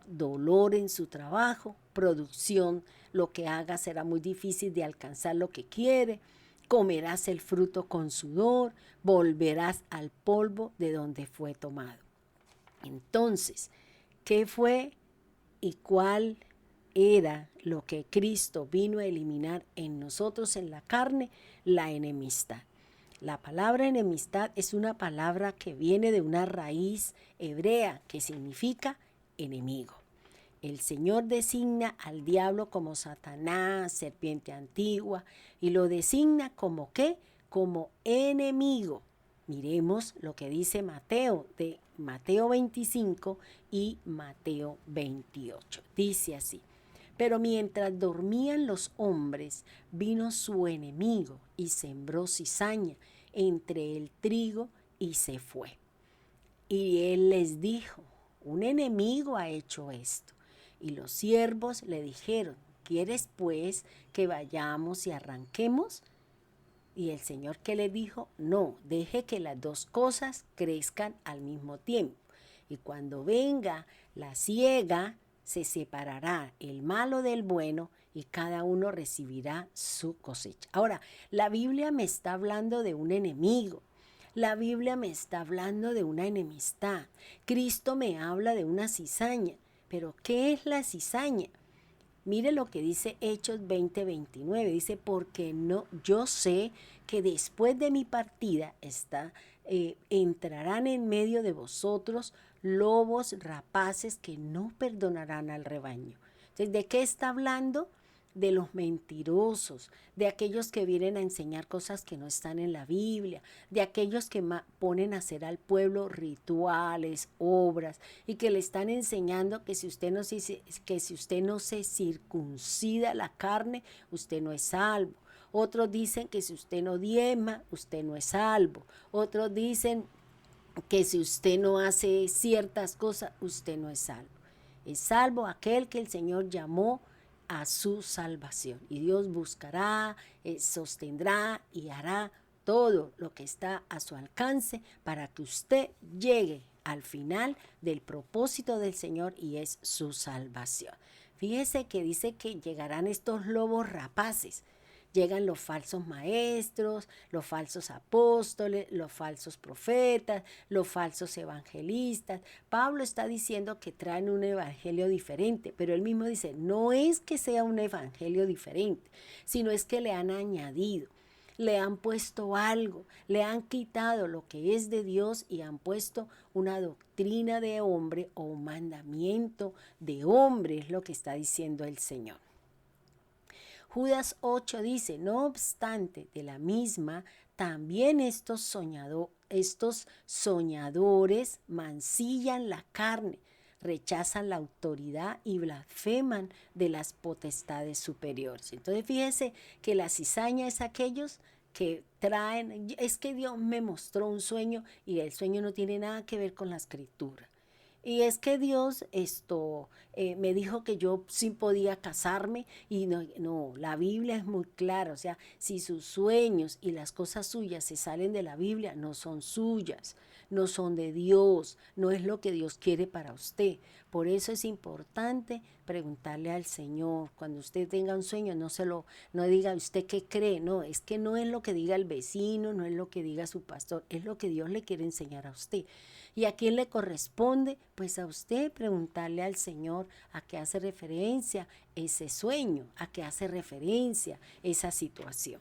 dolor en su trabajo, producción, lo que haga será muy difícil de alcanzar lo que quiere, comerás el fruto con sudor, volverás al polvo de donde fue tomado. Entonces, ¿qué fue y cuál era lo que Cristo vino a eliminar en nosotros en la carne? La enemistad. La palabra enemistad es una palabra que viene de una raíz hebrea que significa enemigo. El Señor designa al diablo como Satanás, serpiente antigua, y lo designa como ¿qué? Como enemigo. Miremos lo que dice Mateo, de Mateo 25 y Mateo 28. Dice así: pero mientras dormían los hombres, vino su enemigo y sembró cizaña entre el trigo y se fue. Y él les dijo: un enemigo ha hecho esto. Y los siervos le dijeron: ¿quieres pues que vayamos y arranquemos? Y el Señor, ¿qué le dijo? No, deje que las dos cosas crezcan al mismo tiempo. Y cuando venga la siega, se separará el malo del bueno y cada uno recibirá su cosecha. Ahora, la Biblia me está hablando de un enemigo. La Biblia me está hablando de una enemistad. Cristo me habla de una cizaña. Pero ¿qué es la cizaña? Mire lo que dice Hechos 20:29. Dice: porque no, yo sé que después de mi partida entrarán en medio de vosotros lobos rapaces que no perdonarán al rebaño. Entonces, ¿de qué está hablando? De los mentirosos, de aquellos que vienen a enseñar cosas que no están en la Biblia, de aquellos que ponen a hacer al pueblo rituales, obras, y que le están enseñando que si usted no se circuncida la carne, usted no es salvo. Otros dicen que si usted no diezma, usted no es salvo. Otros dicen que si usted no hace ciertas cosas, usted no es salvo. Es salvo aquel que el Señor llamó a su salvación. Y Dios buscará, sostendrá y hará todo lo que está a su alcance para que usted llegue al final del propósito del Señor, y es su salvación. Fíjese que dice que llegarán estos lobos rapaces. Llegan los falsos maestros, los falsos apóstoles, los falsos profetas, los falsos evangelistas. Pablo está diciendo que traen un evangelio diferente, pero él mismo dice: no es que sea un evangelio diferente, sino es que le han añadido, le han puesto algo, le han quitado lo que es de Dios y han puesto una doctrina de hombre o un mandamiento de hombre, es lo que está diciendo el Señor. Judas 8 dice: no obstante, de la misma, también estos soñadores mancillan la carne, rechazan la autoridad y blasfeman de las potestades superiores. Entonces fíjese que la cizaña es aquellos que traen, es que Dios me mostró un sueño y el sueño no tiene nada que ver con la escritura. Y es que Dios me dijo que yo sí podía casarme, y no, la Biblia es muy clara. O sea, si sus sueños y las cosas suyas se salen de la Biblia, no son suyas, no son de Dios, no es lo que Dios quiere para usted. Por eso es importante preguntarle al Señor. Cuando usted tenga un sueño, no diga usted qué cree, no, es que no es lo que diga el vecino, no es lo que diga su pastor, es lo que Dios le quiere enseñar a usted. ¿Y a quién le corresponde? Pues a usted preguntarle al Señor a qué hace referencia ese sueño, a qué hace referencia esa situación.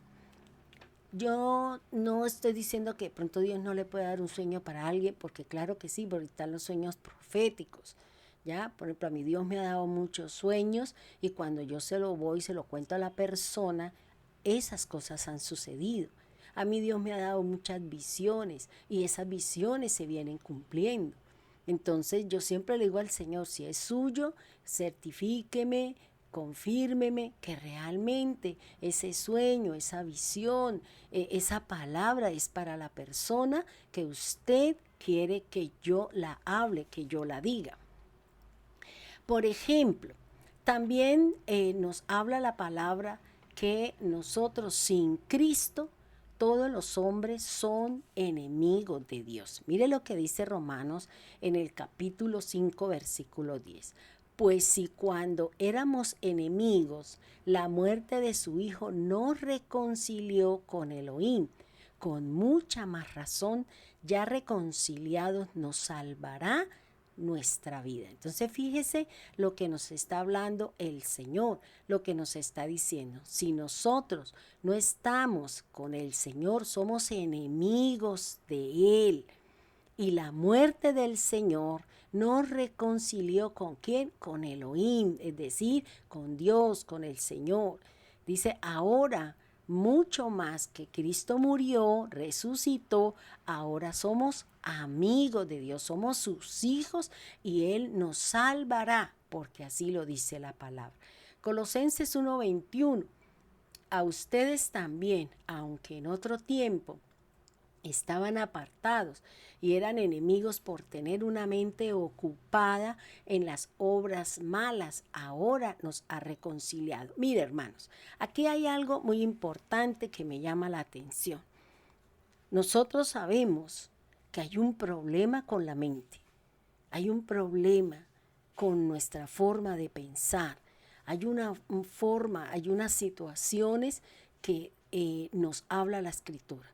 Yo no estoy diciendo que de pronto Dios no le pueda dar un sueño para alguien, porque claro que sí, porque están los sueños proféticos. ¿Ya? Por ejemplo, a mí Dios me ha dado muchos sueños, y cuando yo se lo cuento a la persona, esas cosas han sucedido. A mí Dios me ha dado muchas visiones, y esas visiones se vienen cumpliendo. Entonces yo siempre le digo al Señor: si es suyo, certifíqueme, confírmeme que realmente ese sueño, esa visión, esa palabra es para la persona que usted quiere que yo la hable, que yo la diga. Por ejemplo, también nos habla la palabra que nosotros sin Cristo, todos los hombres son enemigos de Dios. Mire lo que dice Romanos en el capítulo 5, versículo 10. Pues si cuando éramos enemigos, la muerte de su Hijo nos reconcilió con Elohim, con mucha más razón, ya reconciliados, nos salvará nuestra vida. Entonces fíjese lo que nos está hablando el Señor, lo que nos está diciendo. Si nosotros no estamos con el Señor, somos enemigos de Él. Y la muerte del Señor nos reconcilió ¿con quién? Con Elohim, es decir, con Dios, con el Señor. Dice, ahora, mucho más que Cristo murió, resucitó, ahora somos amigos de Dios, somos sus hijos y Él nos salvará, porque así lo dice la palabra. Colosenses 1:21, a ustedes también, aunque en otro tiempo estaban apartados y eran enemigos por tener una mente ocupada en las obras malas, ahora nos ha reconciliado. Mire, hermanos, aquí hay algo muy importante que me llama la atención. Nosotros sabemos que hay un problema con la mente, hay un problema con nuestra forma de pensar, hay una forma, hay unas situaciones que nos habla la Escritura.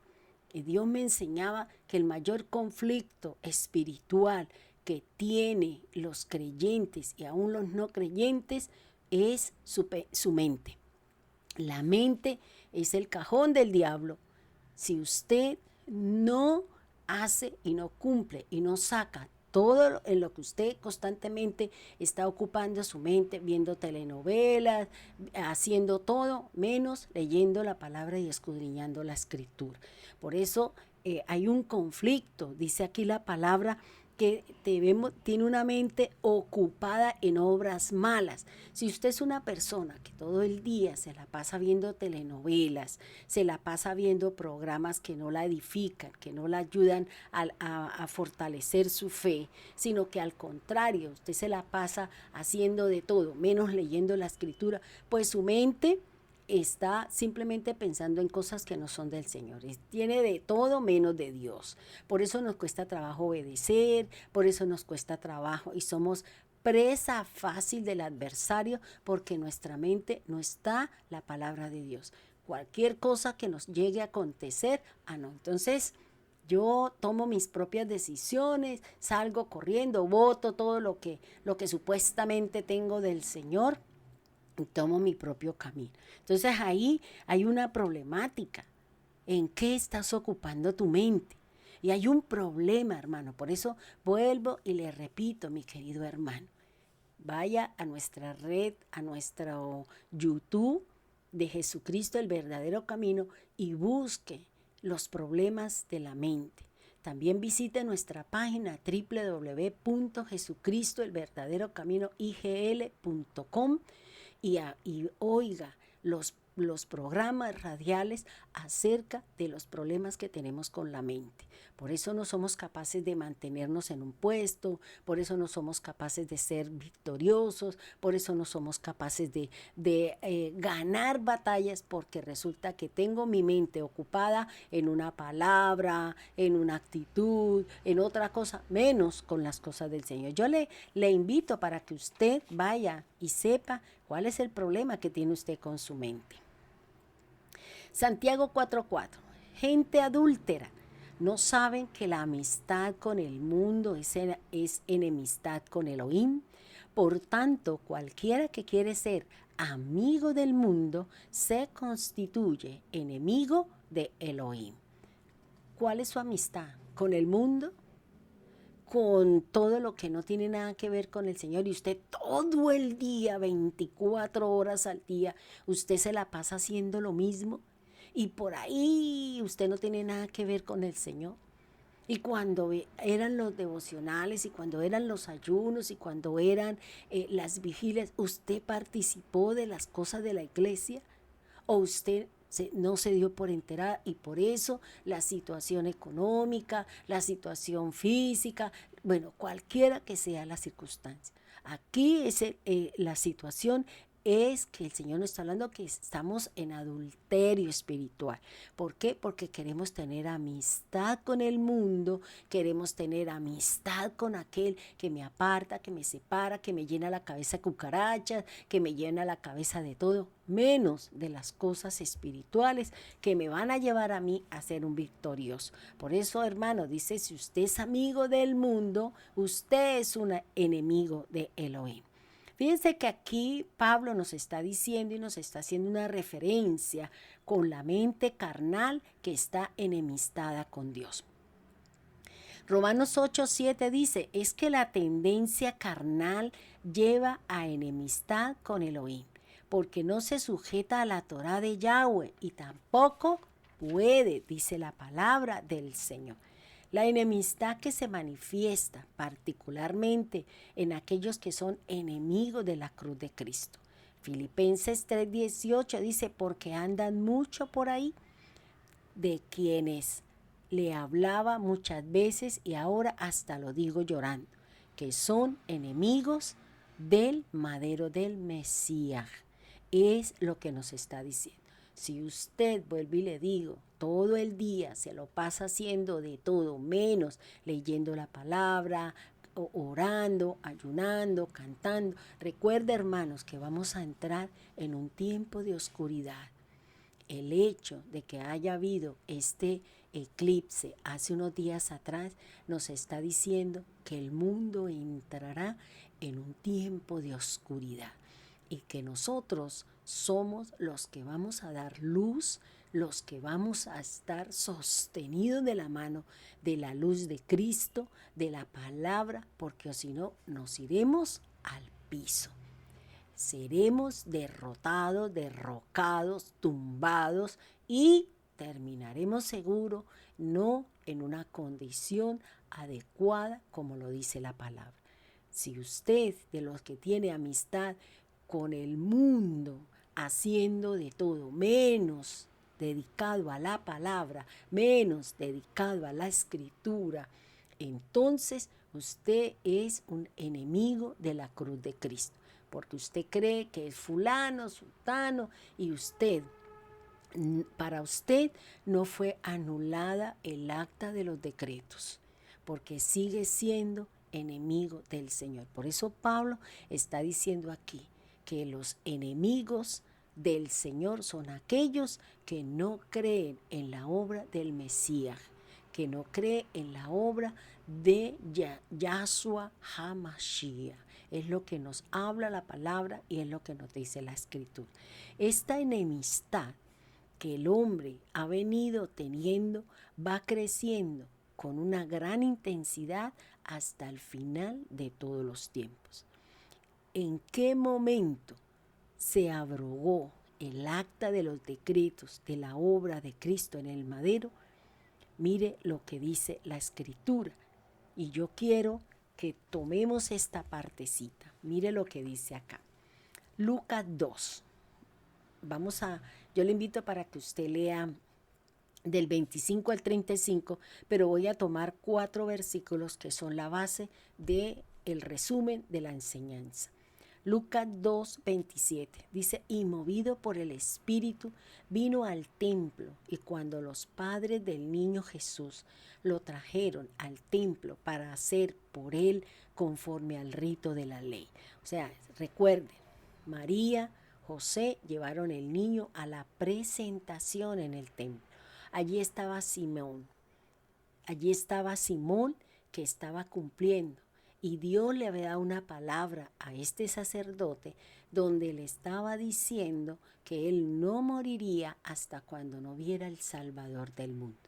Y Dios me enseñaba que el mayor conflicto espiritual que tiene los creyentes y aún los no creyentes es su mente. La mente es el cajón del diablo. Si usted no hace y no cumple y no saca todo en lo que usted constantemente está ocupando su mente, viendo telenovelas, haciendo todo, menos leyendo la palabra y escudriñando la escritura. Por eso hay un conflicto, dice aquí la palabra, que tiene una mente ocupada en obras malas. Si usted es una persona que todo el día se la pasa viendo telenovelas, se la pasa viendo programas que no la edifican, que no la ayudan a fortalecer su fe, sino que al contrario, usted se la pasa haciendo de todo, menos leyendo la escritura, pues su mente está simplemente pensando en cosas que no son del Señor. Tiene de todo menos de Dios. Por eso nos cuesta trabajo obedecer, por eso nos cuesta trabajo y somos presa fácil del adversario porque en nuestra mente no está la palabra de Dios. Cualquier cosa que nos llegue a acontecer, no. Entonces yo tomo mis propias decisiones, salgo corriendo, voto todo lo que supuestamente tengo del Señor y tomo mi propio camino. Entonces ahí hay una problemática. ¿En qué estás ocupando tu mente? Y hay un problema, hermano. Por eso vuelvo y le repito, mi querido hermano. Vaya a nuestra red, a nuestro YouTube de Jesucristo, el verdadero camino, y busque los problemas de la mente. También visite nuestra página www.jesucristoelverdaderocaminoigl.com y oiga los programas radiales acerca de los problemas que tenemos con la mente. Por eso no somos capaces de mantenernos en un puesto, por eso no somos capaces de ser victoriosos, por eso no somos capaces de ganar batallas, porque resulta que tengo mi mente ocupada en una palabra, en una actitud, en otra cosa, menos con las cosas del Señor. Yo le invito para que usted vaya y sepa cuál es el problema que tiene usted con su mente. Santiago 4:4. Gente adúltera, ¿no saben que la amistad con el mundo es enemistad con Elohim? Por tanto, cualquiera que quiere ser amigo del mundo se constituye enemigo de Elohim. ¿Cuál es su amistad? ¿Con el mundo? ¿Con todo lo que no tiene nada que ver con el Señor? Y usted todo el día, 24 horas al día, usted se la pasa haciendo lo mismo. Y por ahí usted no tiene nada que ver con el Señor. Y cuando eran los devocionales y cuando eran los ayunos y cuando eran las vigilias, ¿usted participó de las cosas de la iglesia? ¿O usted no se dio por enterada y por eso la situación económica, la situación física, bueno, cualquiera que sea la circunstancia? Aquí la situación es que el Señor nos está hablando que estamos en adulterio espiritual. ¿Por qué? Porque queremos tener amistad con el mundo, queremos tener amistad con aquel que me aparta, que me separa, que me llena la cabeza de cucarachas, que me llena la cabeza de todo, menos de las cosas espirituales que me van a llevar a mí a ser un victorioso. Por eso, hermano, dice, si usted es amigo del mundo, usted es un enemigo de Elohim. Fíjense que aquí Pablo nos está diciendo y nos está haciendo una referencia con la mente carnal que está enemistada con Dios. Romanos 8:7 dice, es que la tendencia carnal lleva a enemistad con Elohim, porque no se sujeta a la Torá de Yahweh y tampoco puede, dice la palabra del Señor. La enemistad que se manifiesta particularmente en aquellos que son enemigos de la cruz de Cristo. Filipenses 3:18 dice, porque andan mucho por ahí de quienes le hablaba muchas veces y ahora hasta lo digo llorando, que son enemigos del madero del Mesías. Es lo que nos está diciendo. Si usted, vuelvo y le digo, todo el día se lo pasa haciendo de todo, menos leyendo la palabra, orando, ayunando, cantando. Recuerda, hermanos, que vamos a entrar en un tiempo de oscuridad. El hecho de que haya habido este eclipse hace unos días atrás nos está diciendo que el mundo entrará en un tiempo de oscuridad y que nosotros somos los que vamos a dar luz, los que vamos a estar sostenidos de la mano de la luz de Cristo, de la palabra, porque si no nos iremos al piso. Seremos derrotados, derrocados, tumbados y terminaremos seguro no en una condición adecuada como lo dice la palabra. Si usted de los que tiene amistad con el mundo, haciendo de todo, menos dedicado a la palabra, menos dedicado a la escritura, entonces usted es un enemigo de la cruz de Cristo. Porque usted cree que es fulano, sultano, y para usted no fue anulada el acta de los decretos, porque sigue siendo enemigo del Señor. Por eso Pablo está diciendo aquí que los enemigos del Señor son aquellos que no creen en la obra del Mesías, que no creen en la obra de Yahshua HaMashiach. Es lo que nos habla la palabra y es lo que nos dice la escritura. Esta enemistad que el hombre ha venido teniendo va creciendo con una gran intensidad hasta el final de todos los tiempos. ¿En qué momento se abrogó el acta de los decretos de la obra de Cristo en el madero? Mire lo que dice la escritura. Y yo quiero que tomemos esta partecita. Mire lo que dice acá. Lucas 2. Yo le invito para que usted lea del 25 al 35, pero voy a tomar 4 versículos que son la base del resumen de la enseñanza. Lucas 2:27 dice, y movido por el Espíritu vino al templo, y cuando los padres del niño Jesús lo trajeron al templo para hacer por él conforme al rito de la ley. O sea, recuerden, María, José llevaron el niño a la presentación en el templo. Allí estaba Simón que estaba cumpliendo. Y Dios le había dado una palabra a este sacerdote donde le estaba diciendo que él no moriría hasta cuando no viera el Salvador del mundo.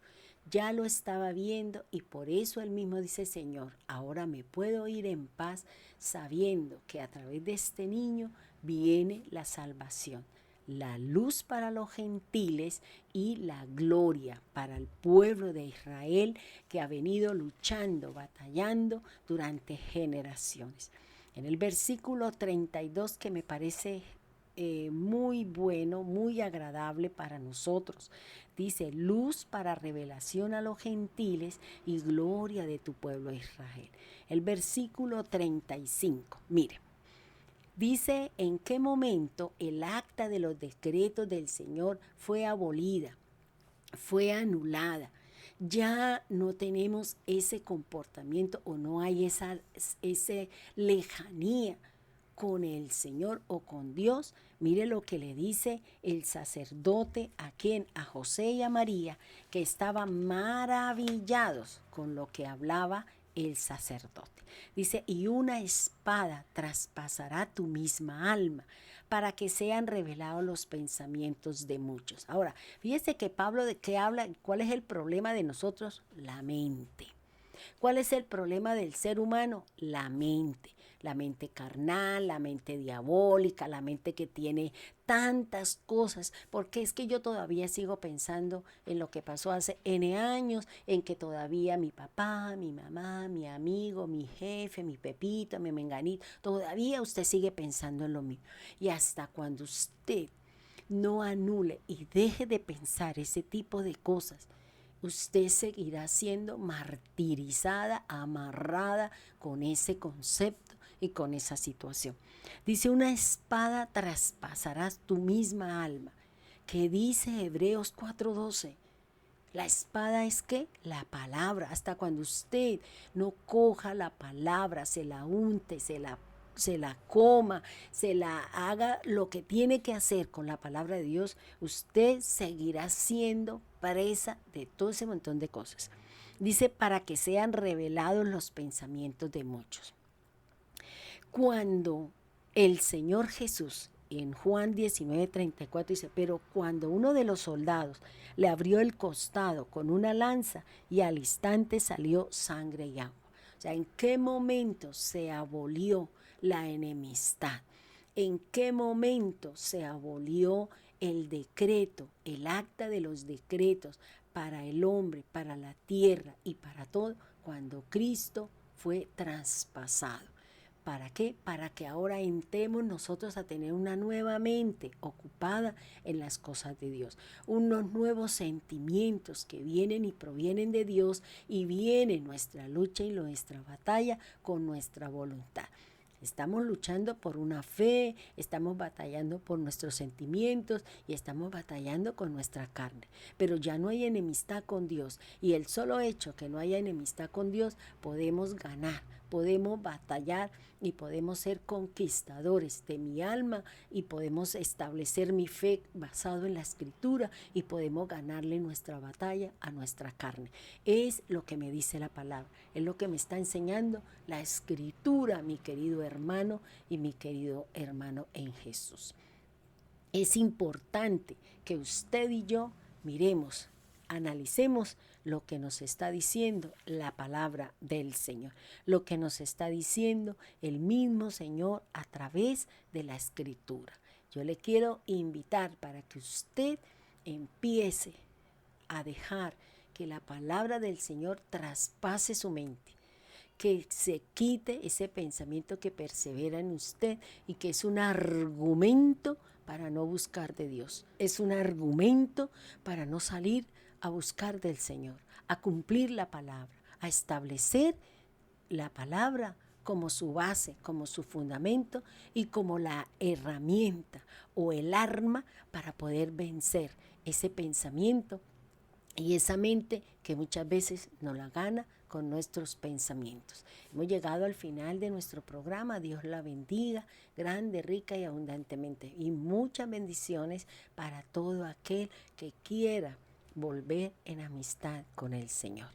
Ya lo estaba viendo y por eso él mismo dice, Señor, ahora me puedo ir en paz sabiendo que a través de este niño viene la salvación, la luz para los gentiles y la gloria para el pueblo de Israel que ha venido luchando, batallando durante generaciones. En el versículo 32, que me parece muy bueno, muy agradable para nosotros, dice, luz para revelación a los gentiles y gloria de tu pueblo Israel. El versículo 35, mire. Dice en qué momento el acta de los decretos del Señor fue abolida, fue anulada. Ya no tenemos ese comportamiento o no hay esa lejanía con el Señor o con Dios. Mire lo que le dice el sacerdote a José y a María, que estaban maravillados con lo que hablaba el sacerdote. Dice, y una espada traspasará tu misma alma para que sean revelados los pensamientos de muchos. Ahora, fíjese que Pablo de qué habla, cuál es el problema de nosotros, la mente. ¿Cuál es el problema del ser humano? La mente carnal, la mente diabólica, la mente que tiene tantas cosas, porque es que yo todavía sigo pensando en lo que pasó hace N años, en que todavía mi papá, mi mamá, mi amigo, mi jefe, mi Pepito, mi Menganito, todavía usted sigue pensando en lo mismo. Y hasta cuando usted no anule y deje de pensar ese tipo de cosas, usted seguirá siendo martirizada, amarrada con ese concepto y con esa situación. Dice, una espada traspasarás tu misma alma, que dice Hebreos 4:12. La espada es ¿qué? La palabra. Hasta cuando usted no coja la palabra, se la unte, se la coma, se la haga lo que tiene que hacer con la palabra de Dios, usted seguirá siendo presa de todo ese montón de cosas. Dice, para que sean revelados los pensamientos de muchos. Cuando el Señor Jesús, en Juan 19:34 dice, pero cuando uno de los soldados le abrió el costado con una lanza y al instante salió sangre y agua. O sea, ¿en qué momento se abolió la enemistad? ¿En qué momento se abolió el decreto, el acta de los decretos para el hombre, para la tierra y para todo? Cuando Cristo fue traspasado. ¿Para qué? Para que ahora entremos nosotros a tener una nueva mente ocupada en las cosas de Dios, unos nuevos sentimientos que vienen y provienen de Dios, y viene nuestra lucha y nuestra batalla con nuestra voluntad. Estamos luchando por una fe, estamos batallando por nuestros sentimientos y estamos batallando con nuestra carne. Pero ya no hay enemistad con Dios, y el solo hecho que no haya enemistad con Dios, podemos ganar, podemos batallar y podemos ser conquistadores de mi alma, y podemos establecer mi fe basado en la Escritura, y podemos ganarle nuestra batalla a nuestra carne. Es lo que me dice la palabra, es lo que me está enseñando la Escritura, mi querido hermano y mi querido hermano en Jesús. Es importante que usted y yo miremos, analicemos lo que nos está diciendo la palabra del Señor, lo que nos está diciendo el mismo Señor a través de la Escritura. Yo le quiero invitar para que usted empiece a dejar que la palabra del Señor traspase su mente, que se quite ese pensamiento que persevera en usted y que es un argumento para no buscar de Dios. Es un argumento para no salir a buscar del Señor, a cumplir la palabra, a establecer la palabra como su base, como su fundamento y como la herramienta o el arma para poder vencer ese pensamiento y esa mente que muchas veces nos la gana con nuestros pensamientos. Hemos llegado al final de nuestro programa. Dios la bendiga grande, rica y abundantemente. Y muchas bendiciones para todo aquel que quiera volver en amistad con el Señor.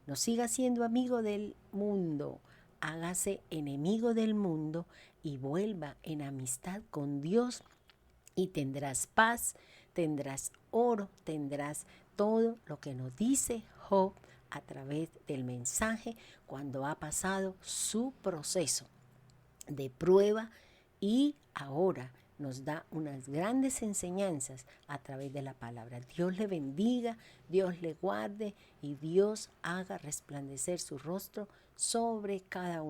No siga siendo amigo del mundo. Hágase enemigo del mundo y vuelva en amistad con Dios, y tendrás paz, tendrás oro, tendrás todo lo que nos dice Job a través del mensaje cuando ha pasado su proceso de prueba, y ahora nos da unas grandes enseñanzas a través de la palabra. Dios le bendiga, Dios le guarde y Dios haga resplandecer su rostro sobre cada uno.